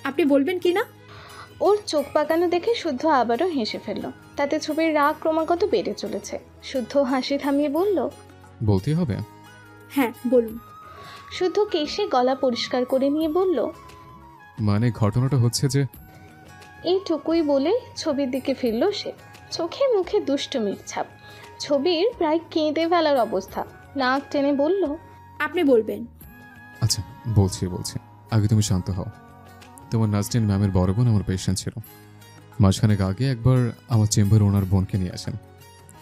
আপনি বলবেন কি না? ওর চোখ পাকানো দেখে শুদ্ধ আবারও হেসে ফেলল। তাতে ছবির রাগ ক্রমাগত বেড়ে চলেছে। শুদ্ধ হাসি থামিয়ে বলল, বলতেই হবে? হ্যাঁ বলুন। শুদ্ধ কেশে গলা পরিষ্কার করে নিয়ে বলল, মানে ঘটনাটা হচ্ছে যে এইটুকুই বলে ছবির দিকে ফিরল সে। চোখে মুখে দুষ্টুমির ছাপ। ছবির প্রায় কেঁদে ফেলার অবস্থা। নাক টেনে বলল, আপনি বলবেন। আচ্ছা বলছি, আগে তুমি শান্ত হও। তোমার নাজরিন ম্যামের বড় বোন আমার পেশেন্ট ছিল। মাঝখানেক আগে একবার আমার চেম্বারে ওনার বোনকে নিয়ে আসেন।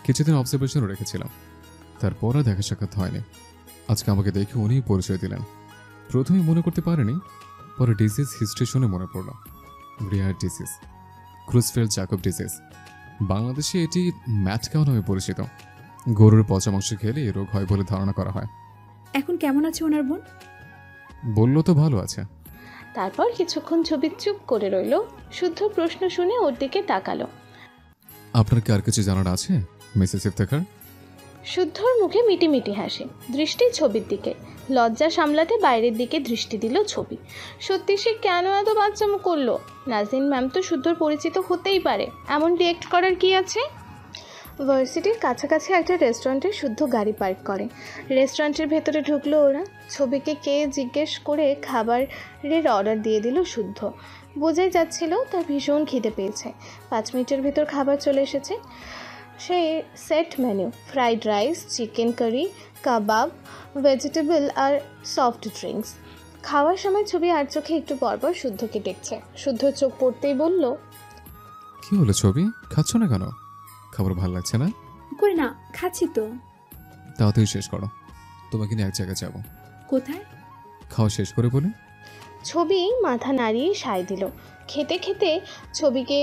কিছুদিন অবজারভেশনও রেখেছিলাম, তারপর আর দেখা সাক্ষাৎ হয়নি। আজকে আমাকে দেখে উনি পরিচয় দিলেন। প্রথমে মনে করতে পারেনি, পরে ডিজিজ হিস্ট্রি শুনে মনে পড়ল। গ্রিয়ার ডিজিজ, ক্রুজফেল্ড জ্যাকব ডিজিজ। বাংলাদেশে এটি ম্যাটকাও নামে পরিচিত। গরুর পচা মাংস খেলে এই রোগ হয় বলে ধারণা করা হয়। এখন কেমন আছে ওনার বোন? বললো তো ভালো আছে। তারপর কিছুক্ষণ ছবি চুপ করে রইল। শুদ্ধ প্রশ্ন শুনে ওর দিকে তাকালো। আপনার কি আর কিছু জানার আছে মিসেস ইফতেখার? শুদ্ধর মুখে মিটিমিটি হাসি, দৃষ্টি ছবির দিকে। লজ্জা সামলাতে বাইরের দিকে দৃষ্টি দিল ছবি। সত্যি সে কেন এত বাচ্চামো করলো? নাজরিন ম্যাম তো শুদ্ধর পরিচিত হতেই পারে, এমন রিয়েক্ট করার কি আছে? ভার্সিটির কাছাকাছি একটা রেস্টুরেন্টে শুদ্ধ গাড়ি পার্ক করে। রেস্টুরেন্টের ভেতরে ঢুকলো ওরা। ছবিকে কে জিজ্ঞেস করে খাবারের অর্ডার দিয়ে দিল শুদ্ধ। বোঝাই যাচ্ছিল তার ভীষণ খিদে পেয়েছে। 5 মিনিটের ভেতর খাবার চলে এসেছে। সেই set menu, fried rice, chicken curry, কাবাব, ভেজিটেবল আর সফট ড্রিঙ্কস। খাওয়ার সময় ছবি আর চোখে একটু পরপর শুদ্ধকে দেখছে। শুদ্ধ চোখ পড়তেই বলল, কি হলো ছবি, খাচ্ছ না কেন? খাবার ভালো লাগছে না? কই না, খাচ্ছি তো। তাড়াতাড়ি শেষ করো, তোমাকে নিয়ে এক জায়গায় যাবো। কোথায়? খাওয়া শেষ করে বলে। ছবি মাথা নাড়িয়ে সায় দিল। খেতে খেতে ছবিকে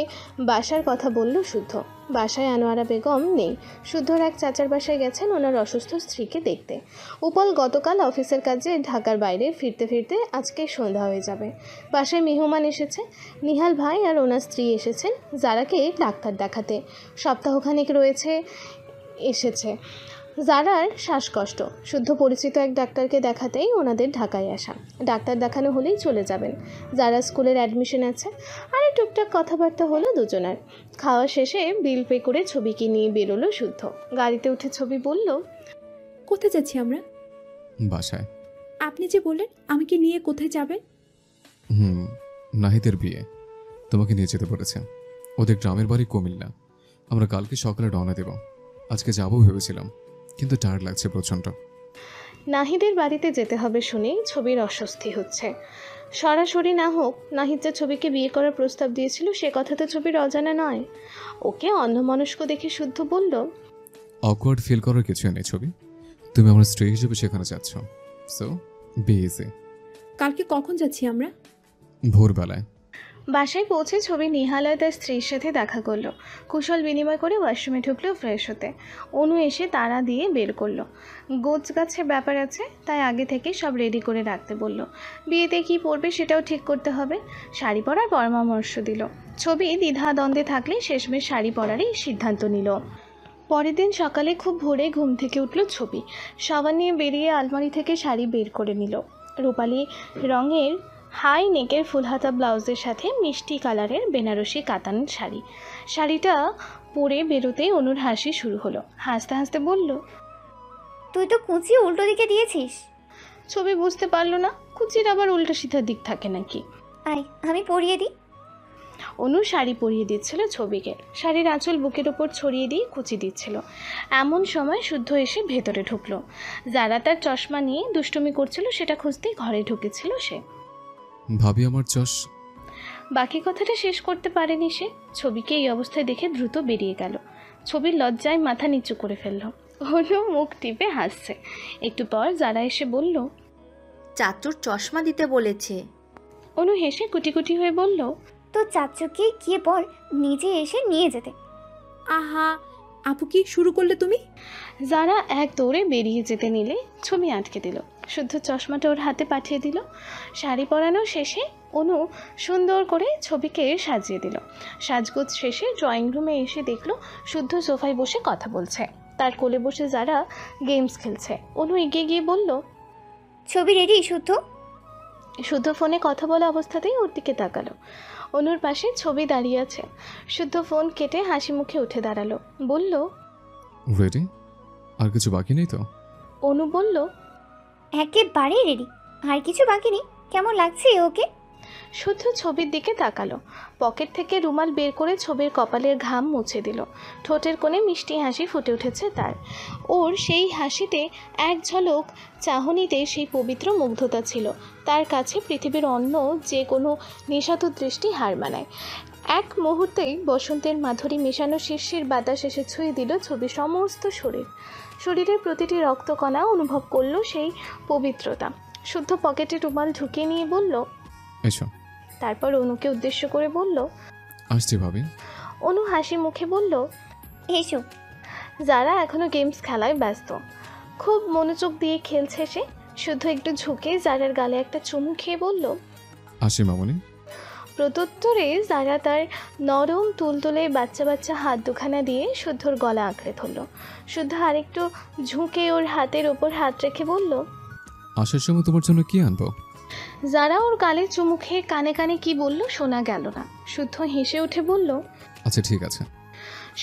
বাসার কথা বলল শুদ্ধ। বাসায় আনোয়ারা বেগম নেই। শুদ্ধর এক চাচার বাসায় গেছেন ওনার অসুস্থ স্ত্রীকে দেখতে। উপল গতকাল অফিসের কাজে ঢাকার বাইরে ফিরতে ফিরতে আজকে সন্ধ্যা হয়ে যাবে। বাসায় মেহমান এসেছে। নিহাল ভাই আর ওনার স্ত্রী এসেছেন যারাকে ডাক্তার দেখাতে। সপ্তাহখানেক রয়েছে এসেছে। জারার শ্বাসকষ্ট। শুদ্ধ পরিচিত এক ডাক্তারকে দেখাতেই ওনাদের ঢাকায় আসা। ডাক্তার দেখানো হলেই চলে যাবেন। যারা স্কুলের অ্যাডমিশন আছে আর টুকটাক কথাবার্তা হলো দুজনার। খাওয়া শেষে বিল পে করে ছবিকে নিয়ে বেরোলো শুদ্ধ। গাড়িতে উঠে ছবি বলল, কোথায় যাচ্ছি আমরা? বাসায়। আপনি যে বললেন আমাকে নিয়ে কোথায় যাবেন? নাহিদের বিয়ে, তোমাকে নিয়ে যেতে বলেছে। ওদের গ্রামের বাড়ি কুমিল্লা। আমরা কালকে সকালে রওনা দেব। আজকে যাবো ভেবেছিলাম, কিন্তু টায়ার্ড লাগছে প্রচণ্ড। নাহিদের বাড়িতে যেতে হবে শুনেই ছবির অস্বস্তি হচ্ছে। সরাসরি না হোক, নাহিদ যে ছবিকে বিয়ে করার প্রস্তাব দিয়েছিল সে কথা তো ছবির অজানা নয়। ওকে অন্যমনস্ক দেখে শুদ্ধ বলল, অকওয়ার্ড ফিল করার কিছুই নেই ছবি। তুমি আমার স্ত্রী হিসেবে সেখানে যাচ্ছ, সো বি ইজি। কালকে কখন যাচ্ছি আমরা? ভোরবেলায়। বাসায় পৌঁছে ছবি নিহালয় তার স্ত্রীর সাথে দেখা করলো। কুশল বিনিময় করে ওয়াশরুমে ঢুকলো ফ্রেশ হতে। অনু এসে তাড়া দিয়ে বের করলো। গোছ গাছের ব্যাপার আছে, তাই আগে থেকে সব রেডি করে রাখতে বলল। বিয়েতে কী পরবে সেটাও ঠিক করতে হবে। শাড়ি পরার পরামর্শ দিল। ছবি দ্বিধা দ্বন্দ্বে থাকলে শেষমেশ শাড়ি পরারই সিদ্ধান্ত নিল। পরের দিন সকালে খুব ভোরে ঘুম থেকে উঠল ছবি। সাবান নিয়ে বেরিয়ে আলমারি থেকে শাড়ি বের করে নিল। রূপালি রঙের হাই নেকের ফুলহাতা ব্লাউজের সাথে মিষ্টি কালারের বেনারসি কাতানের শাড়ি। শাড়িটা পরে বেরোতেই অনুর হাসি শুরু হলো। হাসতে হাসতে বলল, তুই তো কুচি উল্টো দিকে দিয়েছিস। ছবি বুঝতে পারলো না কুচির আবার উল্টো সিধা দিক থাকে নাকি। আয় আমি পরিয়ে দিই। অনু শাড়ি পরিয়ে দিচ্ছিল ছবিকে। শাড়ির আঁচল বুকের ওপর ছড়িয়ে দিয়ে কুচি দিচ্ছিল। এমন সময় শুদ্ধ এসে ভেতরে ঢুকলো। যারা তার চশমা নিয়ে দুষ্টুমি করছিল সেটা খুঁজতেই ঘরে ঢুকেছিল সে। ভাবি আমার বাকি কথাটা শেষ করতে পারেনি সে। ছবিকে এই অবস্থায় দেখে দ্রুত বেরিয়ে গেল। ছবির লজ্জায় মাথা নিচু করে ফেলল। অনু মুখ টিপে হাসছে। একটু পর যারা এসে বলল, চাচুর চশমা দিতে বলেছে। অনু হেসে কুটি কুটি হয়ে বলল, তো চাচুকে গিয়ে বল নিজে এসে নিয়ে যেতে। আহা, আপু কি শুরু করলে তুমি? যারা এক দৌড়ে বেরিয়ে যেতে নিলে ছবি আটকে দিল। শুদ্ধ চশমাটা ওর হাতে পাঠিয়ে দিল। শাড়ি পরানো শেষে অনু সুন্দর করে ছবিকে সাজিয়ে দিল। সাজগোজ শেষে ড্রয়িং রুমে এসে দেখলো শুদ্ধ সোফায় বসে কথা বলছে। তার কোলে বসে যারা গেমস খেলছে। অনু এগিয়ে গিয়ে বলল, ছবি রেডি শুদ্ধ? শুদ্ধ ফোনে কথা বলা অবস্থাতেই ওর দিকে তাকালো। অনুর পাশে ছবি দাঁড়িয়ে আছে। শুদ্ধ ফোন কেটে হাসি মুখে উঠে দাঁড়ালো, বলল, রেডি? আর কিছু বাকি নেই তো? অনু বলল, একেবারেই রেডি, আর কিছু বাকি নেই। কেমন লাগছে ওকে? শুদ্ধ ছবির দিকে তাকালো। পকেট থেকে রুমাল বের করে ছবির কপালের ঘাম মুছে দিল। ঠোঁটের কোণে মিষ্টি হাসি ফুটে উঠেছে তার। ওর সেই হাসিতে এক ঝলক চাহনিতে সেই পবিত্র মুগ্ধতা ছিল। তার কাছে পৃথিবীর অন্য যে কোনো নিশাত দৃষ্টি হার মানায়। এক মুহূর্তেই বসন্তের মাধুরী মেশানো শিরশির বাতাস এসে ছুঁয়ে দিল ছবির সমস্ত শরীরের প্রতিটি রক্তকণা অনুভব করলো সেই পবিত্রতা। শুদ্ধ পকেটে রুমাল ঢুকিয়ে নিয়ে বলল, এসো। তারপর অনুকে উদ্দেশ্য করে বলল, আসছি ভাবি। অনু হাসি মুখে বলল, এসো। যারা এখনো গেমস খেলায় ব্যস্ত। খুব মনোযোগ দিয়ে খেলছে সে। শুদ্ধ একটু ঝুঁকে জারার গালে একটা চুমু খেয়ে বলল। আসি মামনি। প্রত্যুত্তরে যারা তার নরম তুলতুলে বাচ্চা বাচ্চা হাত দুখানা দিয়ে শুদ্ধর গলা আঁকড়ে ধরল। শুদ্ধ আরেকটু ঝুঁকে ওর হাতের ওপর হাত রেখে বলল, আসার সময় তোমার জন্য কি আনবো? যারা ওর গালে চুমু খেয়ে কানে কানে কি বলল শোনা গেল না। শুদ্ধ হেসে উঠে বলল, আচ্ছা ঠিক আছে।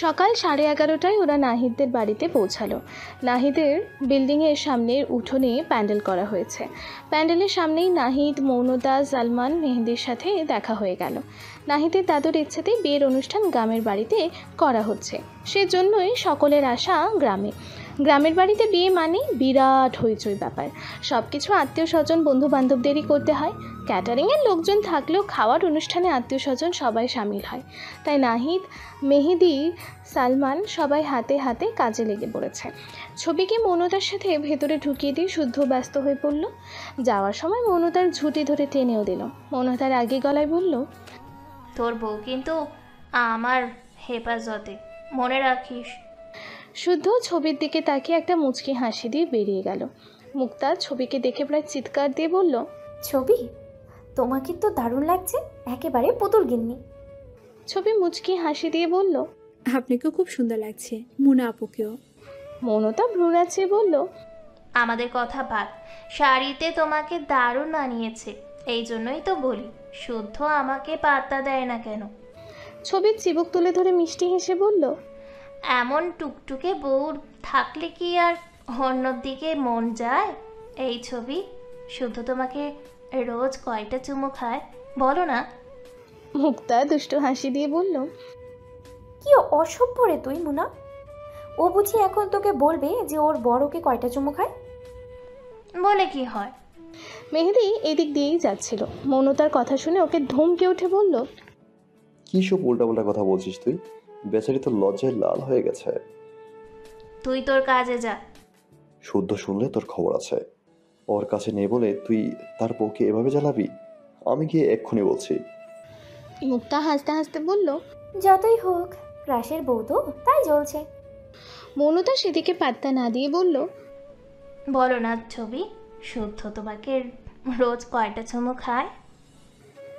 সকাল 11:30টায় ওরা নাহিদদের বাড়িতে পৌঁছালো। নাহিদের বিল্ডিংয়ের সামনের উঠোনে প্যান্ডেল করা হয়েছে। প্যান্ডেলের সামনেই নাহিদ, মৌনতা, সালমান, মেহেদির সাথে দেখা হয়ে গেল। নাহিদের দাদুর ইচ্ছেতে বিয়ের অনুষ্ঠান গ্রামের বাড়িতে করা হচ্ছে, সেজন্যই সকলের আশা গ্রামে। গ্রামের বাড়িতে বিয়ে মানে বিরাট হইচই ব্যাপার। সব কিছু আত্মীয় স্বজন বন্ধু বান্ধবদেরই করতে হয়। ক্যাটারিংয়ের লোকজন থাকলেও খাওয়ার অনুষ্ঠানে আত্মীয় স্বজন সবাই সামিল হয়। তাই নাহিদ, মেহেদি, সালমান সবাই হাতে হাতে কাজে লেগে পড়েছে। ছবিকে মৌনতার সাথে ভেতরে ঢুকিয়ে দিয়ে শুদ্ধ ব্যস্ত হয়ে পড়ল। যাওয়ার সময় মৌনতার ঝুঁটি ধরে টেনেও দিল। মৌনতার আগে গলায় বলল, তোর বউ কিন্তু আমার হেফাজতে, মনে রাখিস। শুদ্ধ ছবির দিকে তাকিয়ে একটা মুচকি হাসি দিয়ে বেরিয়ে গেল। মুক্তা ছবিকে দেখে প্রায় চিৎকার দিয়ে বলল, ছবি, তোমাকে তো দারুণ লাগছে, একেবারে পুতুল গিন্নি। ছবি মুচকি হাসি দিয়ে বলল, আপনাকেও খুব সুন্দর লাগছে, মুনা আপুকেও। মৌনতা ভ্রু নাচিয়ে বলল, আমাদের কথা বাদ, শাড়িতে তোমাকে দারুণ মানিয়েছে। এই জন্যই তো বলি, শুদ্ধ আমাকে পাত্তা দেয় না কেন। ছবির চিবুক তুলে ধরে মিষ্টি হেসে বলল, এমন টুকটুকে বউ থাকলে কি আর অন্যর দিকে মন যায়? এই ছবি, শুদ্ধ তোমাকে রোজ কয়টা চুমু খায় বলো না? মুক্তা দুষ্টু হাসি দিয়ে বলল, কি অসভ্য রে তুই মুনা। ও বুঝি এখন তোকে বলবে যে ওর বড়কে কয়টা চুমু খায়? বলে কি হয়? মেহেদি এদিক দিয়েই যাচ্ছিল। মৌনতার কথা শুনে ওকে ধমকে উঠে বলল, কি সব উল্টাপাল্টা কথা বলছিস তুই? বেচারি তো লজ্জায় লাল হয়ে গেছে। তুই তোর কাজে যা। শুদ্ধ শুনলে তোর খবর আছে। ওর কাছে নেই বলে তুই তার বউকে এভাবে জ্বালাবি? আমি গিয়ে এক্ষুনি বলছি। মুক্তা হাসতে হাসতে বলল, যতই হোক ক্রাশের বউ তো, তাই জ্বলছে। মৌনতা সেদিকে পাত্তা না দিয়ে বলল, বলো না ছবি, শুদ্ধ তোমাকে রোজ কয়টা চুমু খায়?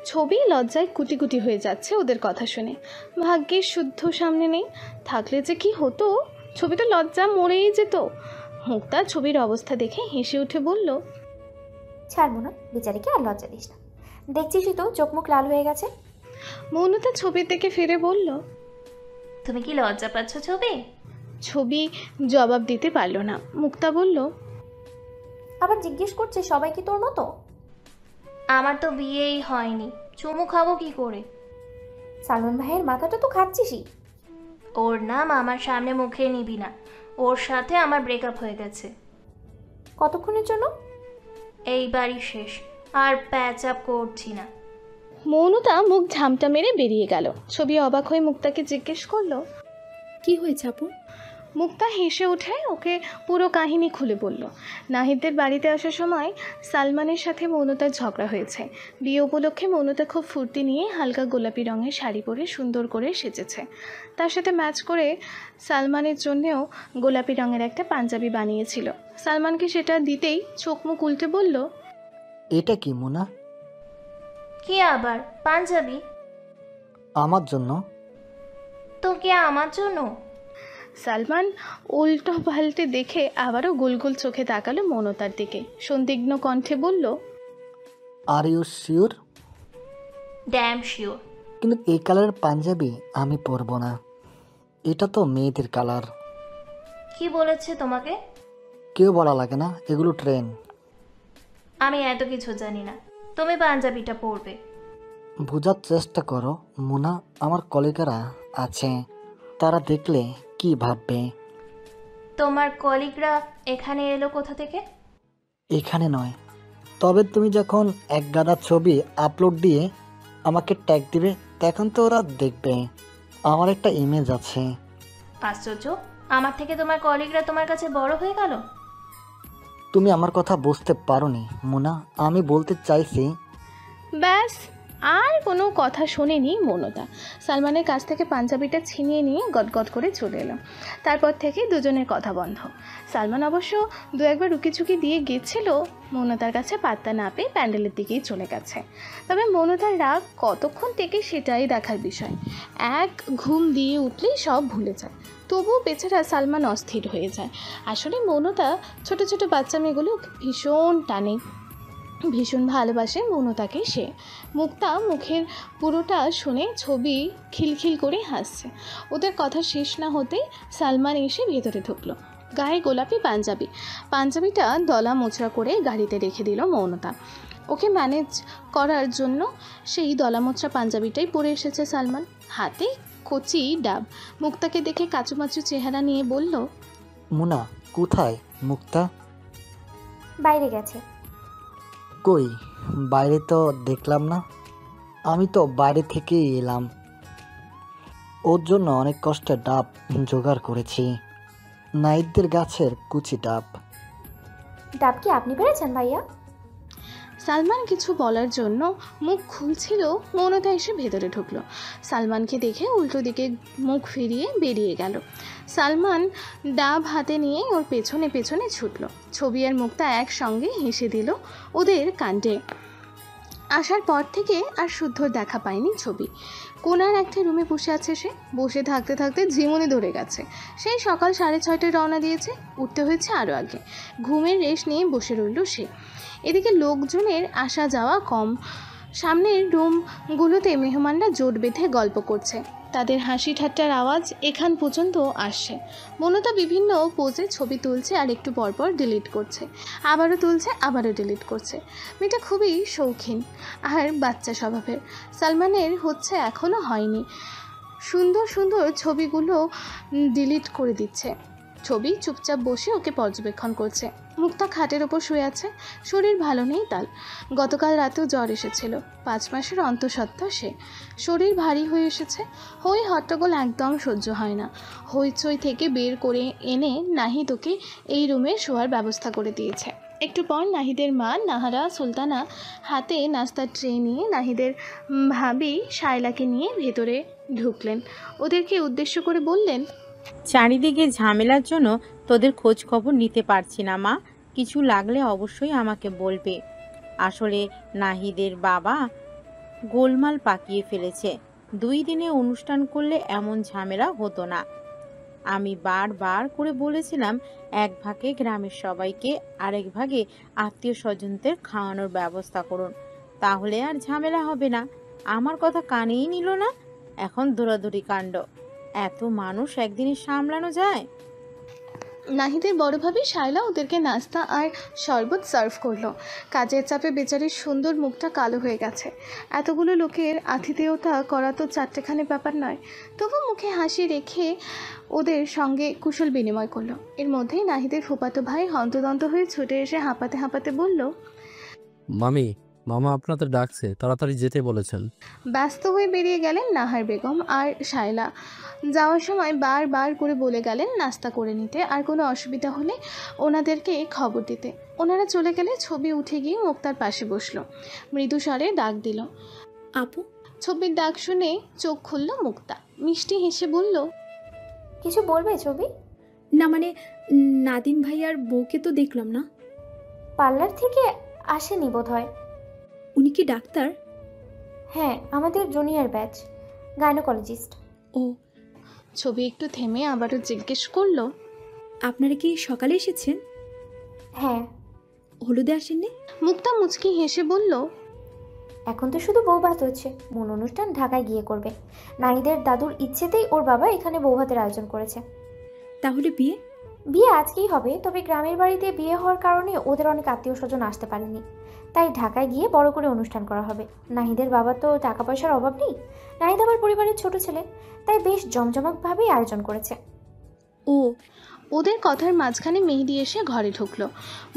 ছবি লজ্জায় কুটি কুটি হয়ে যাচ্ছে ওদের কথা শুনে। ভাগ্যের শুদ্ধ সামনে নেই, থাকলে যে কি হতো। ছবি তো লজ্জা মরেই যেত। মুক্তা ছবির অবস্থা দেখে হেসে উঠে বলল, ছাড়বো না, বিচারিকে আর লজ্জা দিস না। দেখছিসই তো চোখ মুখ লাল হয়ে গেছে। মৌনতা ছবির দিকে ফিরে বলল, তুমি কি লজ্জা পাচ্ছ ছবি? ছবি জবাব দিতে পারল না। মুক্তা বলল, আবার জিজ্ঞেস করছে সবাই কি তোর মতো? আমার তো বিয়েই হয়নি, চুমু খাবো কি করে? সালমান ভাইয়ের মাথাটা তো খাচ্ছিসই। ওর নাম আমার সামনে মুখে নিবি না। ওর সাথে আমার ব্রেকআপ হয়ে গেছে। কতক্ষণের জন্য? এইবারই শেষ, আর প্যাচ আপ করছি না। মৌনতা মুখ ঝামটা মেরে বেরিয়ে গেল। ছবি অবাক হয়ে মুক্তাকে জিজ্ঞেস করলো, কি হয়েছে আপু? মুক্তা হেসে উঠে ওকে পুরো কাহিনী খুলে বলল। নাহিদদের বাড়িতে আসার সময় সালমানের সাথে মৌনতার ঝগড়া হয়েছে। বিয়ে উপলক্ষে মৌনতা খুব ফুর্তি নিয়ে হালকা গোলাপি রঙের শাড়ি পরে সুন্দর করে সেজেছে। তার সাথে ম্যাচ করে সালমানের জন্যেও গোলাপি রঙের একটা পাঞ্জাবি বানিয়েছিল। সালমানকে সেটা দিতেই চোখ মুখ উল্টে বলল, এটা কি মোনা? কি আবার পাঞ্জাবি? আমার জন্য। তো কি আমার জন্য? সালমান উল্টো পাল্টে দেখে আবারও গুলগুল চোখে তাকালো মৌনতার দিকে, সন্দিগ্ধ কণ্ঠে বলল, are you sure? Damn sure. কিন্তু এই কালারের পাঞ্জাবি আমি পরবো না, এটা তো মেয়েদের কালার। কি বলেছে তোমাকে? কেউ বলা লাগে না, এগুলো ট্রেন। আমি এত কিছু জানি না, তুমি পাঞ্জাবিটা পরবে। বোঝার চেষ্টা করো মুনা, আমার কলিগরা আছে, তারা দেখলে কি ভাববে? তোমার কলিগরা এখানে এলো কোথা থেকে? এখানে নয়, তবে তুমি যখন এক গাদা ছবি আপলোড দিয়ে আমাকে ট্যাগ দিবে তখন তো ওরা দেখবে আমার একটা ইমেজ আছে। আশ্চর্য, আমার থেকে তোমার কলিগরা তোমার কাছে বড় হয়ে গেল। তুমি আমার কথা বুঝতে পারোনি মুনা, আমি বলতে চাইছি। ব্যাস, আর কোনো কথা শোনেনি মৌনতা। সালমানের কাছ থেকে পাঞ্জাবিটা ছিনিয়ে নিয়ে গটগট করে চলে এলো। তারপর থেকে দুজনের কথা বন্ধ। সালমান অবশ্য দু একবার রুকিঝুঁকি দিয়ে গেছিল, মৌনতার কাছে পাত্তা না পেয়ে প্যান্ডেলের দিকেই চলে গেছে। তবে মৌনতার রাগ কতক্ষণ থেকে সেটাই দেখার বিষয়। এক ঘুম দিয়ে উঠলেই সব ভুলে যায়। তবুও বেচারা সালমান অস্থির হয়ে যায়। আসলে মৌনতা ছোট ছোট বাচ্চা মেয়েগুলো ভীষণ টানে, ভীষণ ভালোবাসে মৌনতাকে সে। মুক্তা মুখের পুরোটা শুনে ছবি খিলখিল করে হাসছে। ওদের কথা শেষ না হতেই সালমান এসে ভেতরে ঢুকলো। গায়ে গোলাপি পাঞ্জাবিটা দলা মোচড়া করে গাড়িতে রেখে দিল মৌনতা। ওকে ম্যানেজ করার জন্য সেই দলা মোচড়া পাঞ্জাবিটাই পরে এসেছে সালমান, হাতে কচি ডাব। মুক্তাকে দেখে কাচুমাচু চেহারা নিয়ে বলল, মুনা কোথায় মুক্তা? বাইরে গেছে। কই বাইরে তো দেখলাম না। আমি তো বাইরে থেকেই এলাম, ওর জন্য অনেক কষ্টে ডাব জোগাড় করেছি, নাইটদের গাছের কুচি ডাব। ডাব কি আপনি পেরেছেন ভাইয়া? সালমান কিছু বলার জন্য মুখ খুলছিল, মৌনতা এসে ভেতরে ঢুকলো। সালমানকে দেখে উল্টো দিকে মুখ ফিরিয়ে বেরিয়ে গেল। সালমান ডাব হাতে নিয়ে ওর পেছনে পেছনে ছুটলো। ছবি আর মুক্তা একসঙ্গে হেসে দিল ওদের কাণ্ডে। আসার পর থেকে আর শুদ্ধর দেখা পায়নি ছবি। কোনার একটা রুমে বসে আছে সে। বসে থাকতে থাকতে ঝিমুনি ধরে গেছে। সেই সকাল 6:30টায় রওনা দিয়েছে, উঠতে হয়েছে আরও আগে। ঘুমের রেশ নিয়ে বসে রইল সে। এদিকে লোকজনের আসা যাওয়া কম। সামনের রুমগুলোতে মেহমানরা জোট বেঁধে গল্প করছে, তাদের হাসি ঠাট্টার আওয়াজ এখান পর্যন্ত আসছে। মৌনতা বিভিন্ন পোজে ছবি তুলছে আর একটু পরপর ডিলিট করছে, আবারও তুলছে আবারও ডিলিট করছে। মেয়েটা খুবই শৌখিন আর বাচ্চা স্বভাবের। সালমানের হচ্ছে এখনও হয়নি, সুন্দর সুন্দর ছবিগুলো ডিলিট করে দিচ্ছে। ছবি চুপচাপ বসে ওকে পর্যবেক্ষণ করছে। মুক্তা খাটের ওপর শুয়ে আছে, শরীর ভালো নেই তার। গতকাল রাতেও জ্বর এসেছিল। 5 মাসের অন্তঃসত্ত্বা সে। শরীর ভারী হয়ে এসেছে। হই হট্টগোল একদম সহ্য হয় না। হইচই থেকে বের করে এনে নাহিদ ওকে এই রুমে শোয়ার ব্যবস্থা করে দিয়েছে। একটু পর নাহিদের মা নাহারা সুলতানা হাতে নাস্তার ট্রে নিয়ে নাহিদের ভাবি শায়লাকে নিয়ে ভেতরে ঢুকলেন। ওদেরকে উদ্দেশ্য করে বললেন, চারিদিকে ঝামেলার জন্য তোদের খোঁজ খবর নিতে পারছি না মা, কিছু লাগলে অবশ্যই আমাকে বলবে। আসলে নাহিদের বাবা গোলমাল পাকিয়ে ফেলেছে, 2 দিনে অনুষ্ঠান করলে এমন ঝামেলা হতো না। আমি বারবার করে বলেছিলাম এক ভাগে গ্রামের সবাইকে, আরেক ভাগে আত্মীয় স্বজনদের খাওয়ানোর ব্যবস্থা করুন, তাহলে আর ঝামেলা হবে না। আমার কথা কানেই নিল না, এখন দৌড়াদৌড়ি কাণ্ড। এত মানুষ একদিনে সামলানো যায়? নাহিদের বড় ভাবি শায়লা ওদেরকে নাস্তা আর শরবত সার্ভ করলো। কাজের চাপে বেচারির সুন্দর মুখটা কালো হয়ে গেছে। এতগুলো লোকের আতিথেয়তা করা তো চারটেখানে ব্যাপার নয়। তবু মুখে হাসি রেখে ওদের সঙ্গে কুশল বিনিময় করলো। এর মধ্যেই নাহিদের ফুপাতো ভাই হন্তদন্ত হয়ে ছুটে এসে হাঁপাতে হাঁপাতে বলল, মামি, মামা আপনাদের ডাকছে, তাড়াতাড়ি যেতে বলেছেন। ব্যস্ত হয়ে বেরিয়ে গেলেন নাহার বেগম আর শায়লা। যাওয়ার সময় বারবার করে বলে গেলেন নাস্তা করে নিতে, আর কোনো অসুবিধা হলে ওনাদেরকে খবর দিতে। ওনারা চলে গেলে ছবি উঠে গিয়ে মুক্তার পাশে বসলো। মৃদু স্বরে ডাক দিল, আপু। ছবির ডাক শুনে চোখ খুলল মুক্তা। মিষ্টি হেসে বলল, কিছু বলবে ছবি? না মানে নাদিম ভাইয়ার বউকে তো দেখলাম না। পার্লার থেকে আসেনি বোধহয়। উনি কি ডাক্তার? হ্যাঁ, আমাদের জুনিয়র ব্যাচ, গাইনোকোলজিস্ট। ও, ছবি একটু থেমে আবারও জিজ্ঞেস করলো, আপনারা কি সকালে এসেছেন? হ্যাঁ। হলুদে আসেননি? মুক্তা মুচকি হেসে বলল, এখন তো শুধু বৌভাত হচ্ছে, মূল অনুষ্ঠান ঢাকায় গিয়ে করবে। নাহিদের দাদুর ইচ্ছেতেই ওর বাবা এখানে বৌভাতের আয়োজন করেছে। তাহলে বিয়ে? বিয়ে আজকেই হবে, তবে গ্রামের বাড়িতে বিয়ে হওয়ার কারণে ওদের অনেক আত্মীয় স্বজন আসতে পারেনি, তাই ঢাকায় গিয়ে বড় করে অনুষ্ঠান করা হবে। নাহিদের বাবা তো টাকা পয়সার অভাব নেই, নাহিদ আবার পরিবারের ছোট ছেলে, তাই বেশ জমজমাটভাবেই আয়োজন করেছে। ও, ওদের কথার মাঝখানে মেহেদি এসে ঘরে ঢুকলো।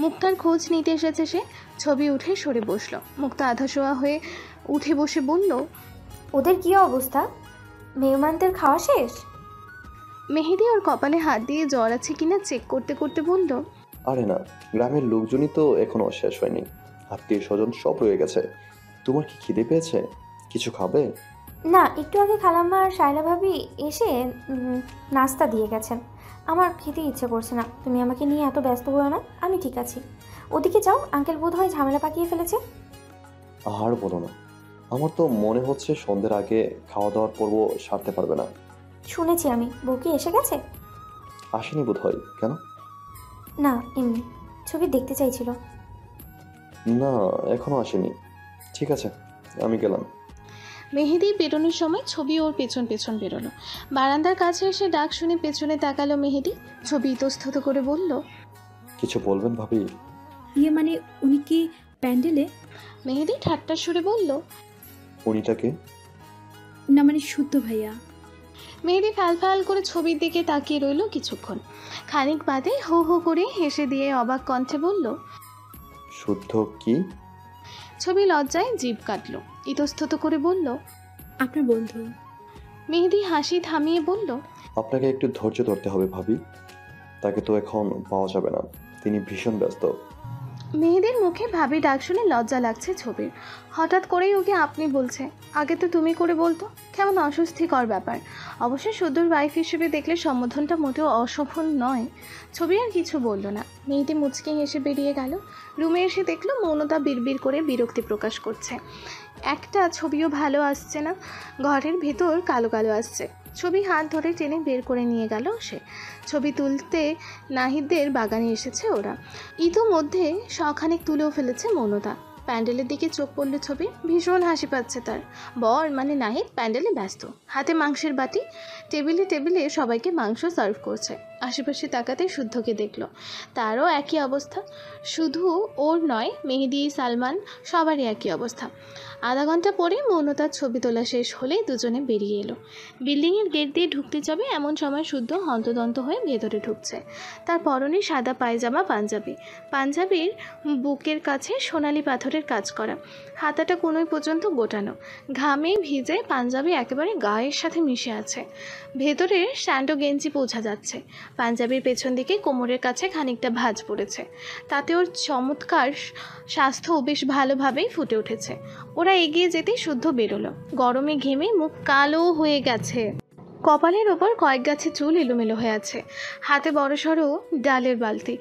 মুক্তার খোঁজ নিতে এসেছে সে। ছবি উঠে সরে বসলো। মুক্তা আধা শোয়া হয়ে উঠে বসে বলল, ওদের কি অবস্থা? মেহমানদের খাওয়া শেষ? মেহেদি ওর কপালে হাত দিয়ে জ্বর আছে কিনা চেক করতে করতে বলল, আরে না, গ্রামের লোকজনই তো এখনো শেষ হয়নি, আত্মীয় স্বজন সব রয়ে গেছে। তোমার কি খিদে পেয়েছে? কিছু খাবে? না, একটু আগে খালাম্মা আর শায়লা ভাবি এসে নাস্তা দিয়ে গেছেন। আমার খেতে ইচ্ছে করছে না, তুমি আমাকে নিয়ে এত ব্যস্ত হও না, আমি ঠিক আছি। ওদিকে যাও, আঙ্কেল বোধ হয় ঝামেলা পাকিয়ে ফেলেছে। আর বলো না, আমার তো মনে হচ্ছে সন্ধ্যের আগে খাওয়া দাওয়ার পর্ব সারতে পারবে না। শুনেছি আমি, বউ কি এসে গেছে? আসেনি বোধ হয়। কেন? না, এমনি ছবি দেখতে চাইছিল। না, এখনো আসেনি। ঠিক আছে, আমি গেলাম। মেহেদি বেরোনোর সময় ছবি ওর পেছন পেছন বেরোলো। বারান্দার কাছে এসে ডাক শুনে পেছনে তাকালো মেহেদি। ছবি ইতস্তত করে বলল, কিছু বলবেন ভাবি? ইয়ে মানে উনি কি প্যান্ডেলে? মেহেদি ঠাট্টার সুরে বলল, উনিটাকে? না মানে শুদ্ধ ভাইয়া। মেহেদি ফ্যাল করে ছবির দিকে তাকিয়ে রইল কিছুক্ষণ। খানিক বাদে হো হো করে হেসে দিয়ে অবাক কণ্ঠে বলল, শুদ্ধ কি? ছবি লজ্জায় জিভ কাটলো। ইতস্তত করে বলল, আপনার বন্ধু। মেহেদি হাসি থামিয়ে বলল, আপনাকে একটু ধৈর্য ধরতে হবে ভাবি, তাকে তো এখন পাওয়া যাবে না, তিনি ভীষণ ব্যস্ত। মেহেদির মুখে ভাবি ডাক শুনে লজ্জা লাগছে ছবির। হঠাৎ করেই ওকে আপনি বলছে, আগে তো তুমি করে বলতো। কেমন অস্বস্তিকর ব্যাপার। অবশ্য শুদ্ধর ওয়াইফ হিসেবে দেখলে সম্বোধনটা মোটেও অশোভন নয়। ছবি আর কিছু বলল না। মেহেদি মুচকি হেসে বেরিয়ে গেল। রুমে এসে দেখলো মৌনতা বিড়বিড় করে বিরক্তি প্রকাশ করছে। একটা ছবিও ভালো আসছে না, ঘরের ভেতর কালো কালো আসছে। ছবি হাত ধরে টেনে বের করে নিয়ে গেল সে। ছবি তুলতে নাহিদদের বাগানে এসেছে ওরা। ইতোমধ্যে শখানেক তুলেও ফেলেছে মৌনতা। প্যান্ডেলের দিকে চোখ পড়লে ছবি, ভীষণ হাসি পাচ্ছে তার। বর মানে নাহিদ প্যান্ডেলে ব্যস্ত, হাতে মাংসের বাটি, টেবিলে টেবিলে সবাইকে মাংস সার্ভ করছে। আশেপাশে তাকাতে শুদ্ধকে দেখলো, তারও একই অবস্থা। শুধু ওর নয়, মেহেদি, সালমান সবারই একই অবস্থা। আধা ঘন্টা পরে মৌনতার ছবি তোলা শেষ হলেই দুজনে বেরিয়ে এলো। বিল্ডিংয়ের গেট দিয়ে ঢুকতে যাবে এমন সময় শুদ্ধ হন্তদন্ত হয়ে ভেতরে ঢুকছে। তার পরনে সাদা পায়জামা, পাঞ্জাবির বুকের কাছে সোনালি পাথরের কাজ করা, হাতাটা কোনোই পর্যন্ত গোটানো, ঘামে ভিজে পাঞ্জাবি একেবারে গায়ের সাথে মিশে আছে। ভেতরে স্যান্ডো গেঞ্জি বোঝা যাচ্ছে। পাঞ্জাবির পেছন দিকে কোমরের কাছে খানিকটা ভাঁজ পড়েছে, তাতে ওর চমৎকার স্বাস্থ্য বেশ ভালোভাবেই ফুটে উঠেছে। ওরা এগিয়ে যেতেই শুদ্ধ বেরোলো। গরমে ঘেমে মুখ কালো হয়ে গেছে, কপালের ওপর কয়েক গাছে চুল এলোমেলো হয়ে আছে, হাতে বড়সড় ডালের বালতি।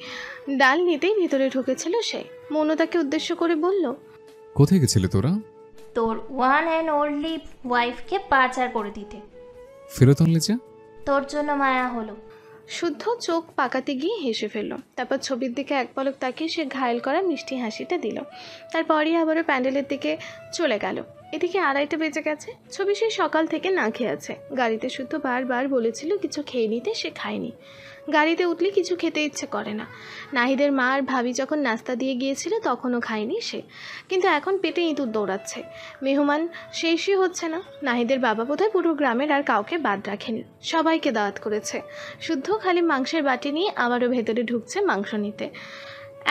ডাল নিতেই ভিতরে ঢুকেছিল সে। মৌনতাকে উদ্দেশ্য করে বলল, কোথায় গেছিলে তোরা? তোর ওয়ান অ্যান্ড ওনলি ওয়াইফকে পাচার করে দিতে। ফেরত আনলে যে? তোর জন্য মায়া হলো। শুদ্ধ চোখ পাকাতে গিয়ে হেসে ফেলল। তারপর ছবির দিকে এক পলক তাকিয়ে সে ঘায়েল করা মিষ্টি হাসিটা দিল। তারপরই আবারও প্যান্ডেলের দিকে চলে গেল। এদিকে 2:30 বেজে গেছে। ছবি সেই সকাল থেকে না খেয়ে আছে। গাড়িতে শুদ্ধ বারবার বলেছিল কিছু খেয়ে নিতে, সে খায়নি। গাড়িতে উঠলে কিছু খেতে ইচ্ছে করে না। নাহিদের মা আর ভাবি যখন নাস্তা দিয়ে গিয়েছিল তখনও খায়নি সে, কিন্তু এখন পেটে ইঁদুর দৌড়াচ্ছে। মেহমান শেষই হচ্ছে না। নাহিদের বাবা বোধহয় পুরো গ্রামের আর কাউকে বাদ রাখেনি, সবাইকে দাওয়াত করেছে। শুদ্ধ খালি মাংসের বাটি নিয়ে আবারও ভেতরে ঢুকছে মাংস নিতে।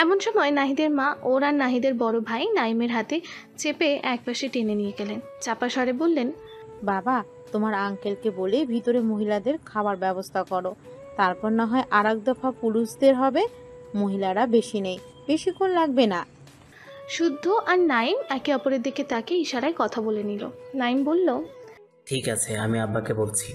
এমন সময় নাহিদের মা ওর আর নাহিদের বড় ভাই নাইমের হাতে চেপে একপাশে টেনে নিয়ে গেলেন। চাপা স্বরে বললেন, বাবা, তোমার আঙ্কেলকে বলে ভিতরে মহিলাদের খাবার ব্যবস্থা করো, তারপর না হয় আর এক দফা পুরুষদের হবে। মহিলারা বেশি নেই, বেশিক্ষণ লাগবে না। শুদ্ধ আর নাইম একে অপরের দিকে তাকে ইশারায় কথা বলে নিল। নাইম বলল, ঠিক আছে, আমি আব্বাকে বলছি।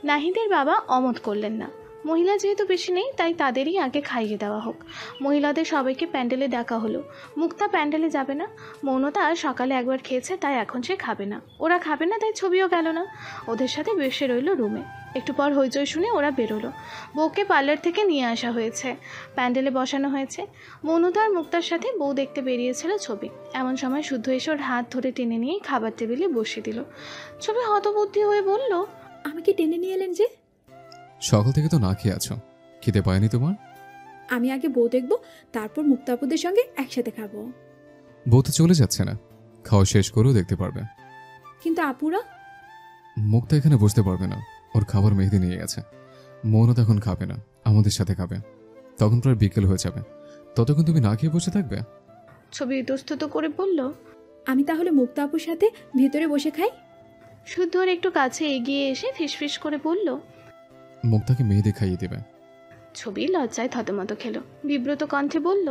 নাহিদের বাবা অমত করলেন না। মহিলা যেহেতু বেশি নেই তাই তাদেরই আগে খাইয়ে দেওয়া হোক। মহিলাদের সবাইকে প্যান্ডেলে ডাকা হলো। মুক্তা প্যান্ডেলে যাবে না। মৌনতা সকালে একবার খেয়েছে, তাই এখন সে খাবে না। ওরা খাবে না তাই ছবিও গেল না, ওদের সাথে বসে রইল রুমে। একটু পর হইচই শুনে ওরা বেরোলো। বউকে পার্লার থেকে নিয়ে আসা হয়েছে, প্যান্ডেলে বসানো হয়েছে। মৌনতা আর মুক্তার সাথে বউ দেখতে বেরিয়েছিল ছবি। এমন সময় শুদ্ধ এসে ওর হাত ধরে টেনে নিয়ে খাবার টেবিলে বসিয়ে দিল। ছবি হতবুদ্ধি হয়ে বলল, আমাকে টেনে নিয়ে এলেন যে? সকাল থেকে তো না খেয়ে আছো, খেতে পায়নি তোমার? আমি আগে বউ দেখবো, তারপর মুক্তাপুদের সঙ্গে একসাথে খাবো। বউ তো চলে যাচ্ছে না, খাওয়া শেষ করেও দেখতে পারবে। কিন্তু আপুরা? মুক্তা এখানে বসতে পারবে না, ওর খাবার মেহেদি নিয়ে গেছে। মৌনতা এখন খাবে না, আমাদের সাথে খাবে। তখন প্রায় বিকেল হয়ে যাবে, ততক্ষণ তুমি না খেয়ে বসে থাকবে? ছবি ইতস্তত করে বলল, আমি তাহলে মুক্তা আপুর সাথে ভেতরে বসে খাই। শুদ্ধর একটু কাছে এগিয়ে এসে ফিসফিস করে বলল, মুক্তাকে মেহেদি খাইয়ে দেবে। ছবি লজ্জায় থতমত খেলো, বিব্রত কণ্ঠে বলল,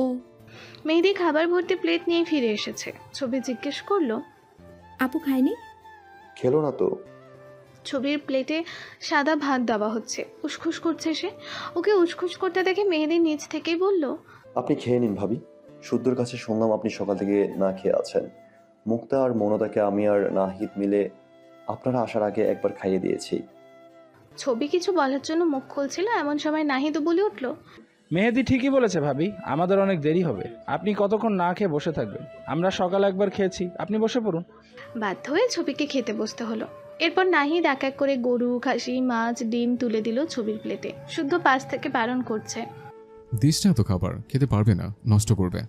ও। মেহেদি খাবার ভর্তি প্লেট নিয়ে ফিরে এসেছে। ছবি জিজ্ঞেস করলো, আপু খায়নি? খেলো না তো? ছবির প্লেটে সাদা ভাত দেওয়া হচ্ছে, উসখুস করছে সে। ওকে উসখুস করতে দেখে মেহেদি নিচ থেকেই বলল, আপনি খেয়ে নিন ভাবি। শুদ্ধর কাছে শুনলাম আপনি সকাল থেকে না খেয়ে আছেন। মুক্তা আর মৌনতাকে আমি আর নাহিদ মিলে আপনারা আসার আগে একবার খাইয়ে দিয়েছি। ছবি কিছু বলার জন্য মুখ খুলছিল, এমন সময় নাহিদও বলে উঠল, মেহেদি ঠিকই বলেছে ভাবি, আমাদের অনেক দেরি হবে। আপনি কতক্ষণ না খেয়ে বসে থাকবেন? আমরা সকালে একবার খেয়েছি, আপনি বসে পড়ুন। বাধ্য হয়ে ছবিকে খেতে বসতে হলো। এরপর নাহিদ এক এক করে গরু, খাসি, মাছ, ডিম তুলে দিল ছবির প্লেটে। শুদ্ধ পাশ থেকে বারণ করছে, দিস না তো খাবার, খেতে পারবে না, নষ্ট করবে।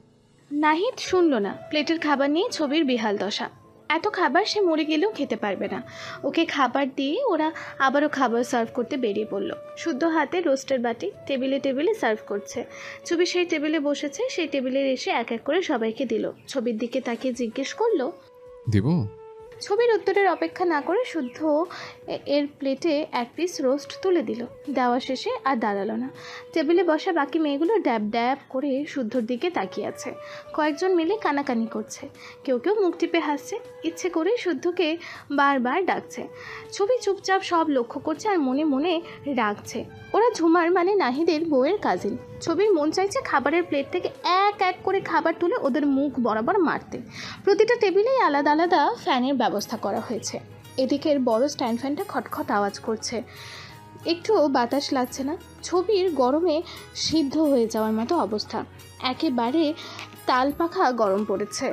নাহিদ শুনল না। প্লেটের খাবার নিয়ে ছবির বেহাল দশা। এত খাবার সে মরে গেলেও খেতে পারবে না। ওকে খাবার দিয়ে ওরা আবারও খাবার সার্ভ করতে বেরিয়ে পড়ল। শুদ্ধ হাতে রোস্টের বাটি টেবিলে টেবিলে সার্ভ করছে। ছবি সেই টেবিলে বসেছে, সেই টেবিলে এসে এক এক করে সবাইকে দিল। ছবির দিকে তাকিয়ে জিজ্ঞেস করলো, দিব? ছবির উত্তরের অপেক্ষা না করে শুদ্ধ এর প্লেটে এক পিস রোস্ট তুলে দিল। দেওয়া শেষে আর দাঁড়ালো না। টেবিলে বসা বাকি মেয়েগুলো ড্যাব ড্যাব করে শুদ্ধর দিকে তাকিয়ে আছে। কয়েকজন মিলে কানাকানি করছে, কেউ কেউ মুখ টিপে হাসছে, ইচ্ছে করে শুদ্ধকে বারবার ডাকছে। ছবি চুপচাপ সব লক্ষ্য করছে আর মনে মনে রাগছে। ওরা ঝুমার মানে নাহিদের বউয়ের কাজিন। ছবির মন চাইছে খাবারের প্লেট থেকে এক এক করে খাবার তুলে ওদের মুখ বরাবর মারতে। প্রতিটা টেবিলেই আলাদা আলাদা ফ্যানের ব্যবস্থা করা হয়েছে। এদিকের বড় স্ট্যান্ড ফ্যানটা খটখট আওয়াজ করছে, একটুও বাতাস লাগছে না। ছবির গরমে সিদ্ধ হয়ে যাওয়ার মতো অবস্থা, একেবারে তাল পাখা গরম পড়েছে।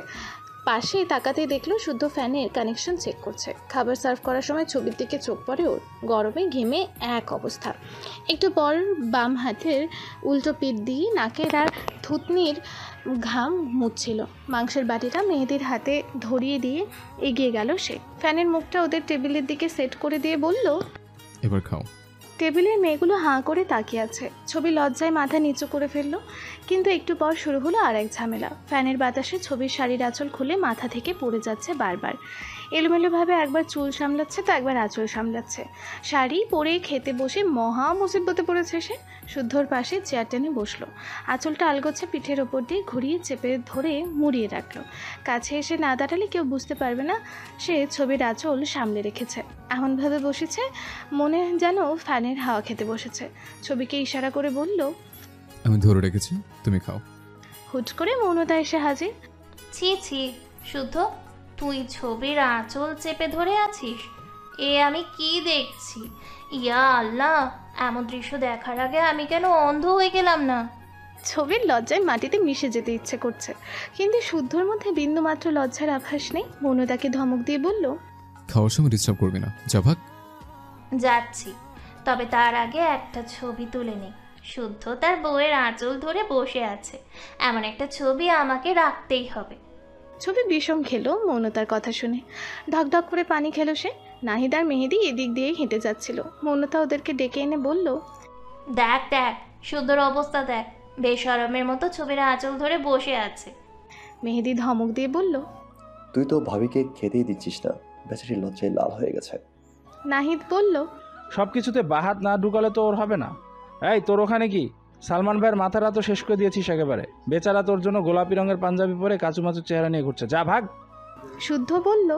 পাশে তাকাতে দেখলো শুদ্ধ ফ্যানের কানেকশন চেক করছে। খাবার সার্ভ করার সময় ছবির দিকে চোখ পড়ে ওর। গরমে ঘেমে এক অবস্থা। একটু পর বাম হাতের উল্টো পিঠ দিয়ে নাকের আর থুতনির ঘাম মুছছিল। মাংসের বাটিটা মেহেদির হাতে ধরিয়ে দিয়ে এগিয়ে গেল সে। ফ্যানের মুখটা ওদের টেবিলের দিকে সেট করে দিয়ে বলল, এবার খাও। টেবিলের মেয়েগুলো হাঁ করে তাকিয়ে আছে। ছবি লজ্জায় মাথা নিচু করে ফেললো। কিন্তু একটু পর শুরু হলো আর এক ঝামেলা। ফ্যানের বাতাসে ছবির শাড়ির আঁচল খুলে মাথা থেকে পড়ে যাচ্ছে বারবার। এলোমেলোভাবে একবার চুল সামলাচ্ছে তো একবার আঁচল সামলাচ্ছে। শাড়ি পরে খেতে বসে মহা মুসিবতে পড়েছে সে। শুদ্ধর পাশে চেয়ার টেনে বসলো। আঁচলটা আলগোছে পিঠের ওপর দিয়ে ঘুরিয়ে চেপে ধরে মুড়িয়ে রাখলো। কাছে এসে না দাঁড়ালে কেউ বুঝতে পারবে না সে ছবির আঁচল সামলে রেখেছে। এমনভাবে বসেছে মনে যেন ফ্যানের হাওয়া খেতে বসেছে। ছবিকে ইশারা করে বলল, আমি ধরে রেখেছি, তুমি খাও। হুট করে মৌনতা এসে হাজির। ছি ছি শুদ্ধ, তুই ছবির আঁচল চেপে ধরে আছিস? এ আমি কি দেখছি! ইয়া আল্লাহ, এমন দৃশ্য দেখার আগে আমি কেন অন্ধ হয়ে গেলাম না? ছবির লজ্জায় মাটিতে মিশে যেতে ইচ্ছে করছে, কিন্তু শুদ্ধর মধ্যে বিন্দুমাত্র লজ্জার আভাস নেই। মৌনতাকে ধমক দিয়ে বলল, খাওয়ার সময় ডিস্টার্ব করবি না, যা ভাগ। যাচ্ছি, তবে তার আগে একটা ছবি তুলে নে। শুদ্ধ তার বউয়ের আঁচল ধরে বসে আছে, এমন একটা ছবি আমাকে রাখতেই হবে। ছবি বিষম খেলো মৌনতার কথা শুনে। ঢকঢক করে পানি খেলো সে। নাহিদ আর মেহেদি এদিক দিয়ে হেঁটে যাচ্ছিল। মৌনতা ওদেরকে ডেকে এনে বলল, দেখ দেখ শুদ্ধর অবস্থা দেখ, বেশরমের মতো ছবির আঁচল ধরে বসে আছে। মেহেদি ধমক দিয়ে বলল, তুই তো ভাবিকে খেতেই দিচ্ছিস না, বেচারি লজ্জায় লাল হয়ে গেছে। নাহিদ বলল, সব কিছুতে বাহাত না ঢুকালে তো ওর হবে না। এই তোর ওখানে কি? সালমান ভাইয়ের মাথাটা তো শেষ করে দিয়েছিস একেবারে। বেচারা তোর জন্য গোলাপি রঙের পাঞ্জাবি পরে কাচুমাচুর চেহারা নিয়ে ঘুরছে, যা ভাগ। শুদ্ধ বলল,